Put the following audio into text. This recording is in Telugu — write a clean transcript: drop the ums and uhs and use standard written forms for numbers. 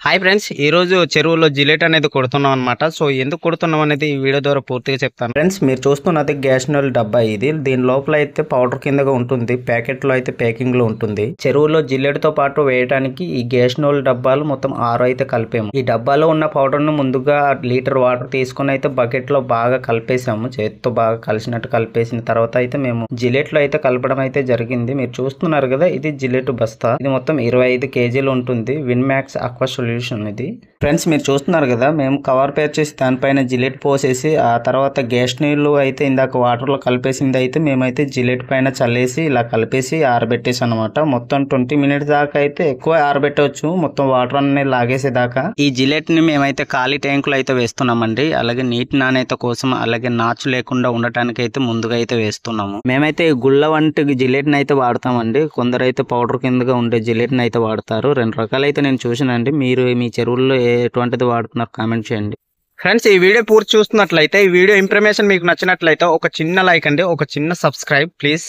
హాయ్ ఫ్రెండ్స్, ఈరోజు చెరువులో జిలేట్ అనేది కొడుతున్నాం అనమాట. సో ఎందుకు కొడుతున్నాం అనేది ఈ వీడియో ద్వారా పూర్తిగా చెప్తాను. ఫ్రెండ్స్, మీరు చూస్తున్నది గ్యాస్ నల్ డబ్బా. ఇది దీని లోపల అయితే పౌడర్ కిందగా ఉంటుంది, ప్యాకెట్ లో అయితే ప్యాకింగ్ లో ఉంటుంది. చెరువులో జిలేట్ తో పాటు వేయడానికి ఈ గ్యాస్ నల్ డబ్బాలు మొత్తం 6 అయితే కలిపాము. ఈ డబ్బాలో ఉన్న పౌడర్ ను ముందుగా లీటర్ వాటర్ తీసుకుని అయితే బకెట్ లో బాగా కలిపేసాము. చేతితో బాగా కలిసినట్టు కలిపేసిన తర్వాత అయితే మేము జిలేట్ లో అయితే కలపడం అయితే జరిగింది. మీరు చూస్తున్నారు కదా, ఇది జిలేట్ బస్తా. ఇది మొత్తం 25 కేజీలు ఉంటుంది. విన్ మ్యాక్స్ ఆక్వా సొల్యూషన్ ఇది. ఫ్రెండ్స్, మీరు చూస్తున్నారు కదా, మేము కవర్ పేర్ చేసి దానిపైన జిలేట్ పోసేసి ఆ తర్వాత గ్యాస్ నీళ్లు అయితే ఇందాక వాటర్ లో కలిపేసింది అయితే మేమైతే జిలేట్ పైన చల్లేసి ఇలా కలిపేసి ఆరబెట్టేసి అనమాట. మొత్తం 20 మినిట్స్ దాకా అయితే ఎక్కువ ఆరబెట్టవచ్చు, మొత్తం వాటర్ అన్ని లాగేసేదాకా. ఈ జిలేట్ ని మేమైతే ఖాళీ ట్యాంకులు అయితే వేస్తున్నామండి. అలాగే నీటి నాణ్యత కోసం, అలాగే నాచు లేకుండా ఉండటానికి అయితే ముందుగా అయితే వేస్తున్నాము. మేమైతే గుళ్ళ వంటి జిలేట్ ని అయితే వాడతామండి. కొందరు అయితే పౌడర్ కిందగా ఉండే జిలేట్ ని అయితే వాడతారు. 2 రకాలు అయితే నేను చూసానండి. మీరు మీ చెరువుల్లో ఎటువంటిది వాడుతున్నారు కామెంట్ చేయండి. ఫ్రెండ్స్, ఈ వీడియో పూర్తి చూస్తున్నట్లయితే, ఈ వీడియో ఇన్ఫర్మేషన్ మీకు నచ్చినట్లయితే ఒక చిన్న లైక్ అండి, ఒక చిన్న సబ్స్క్రైబ్ ప్లీజ్.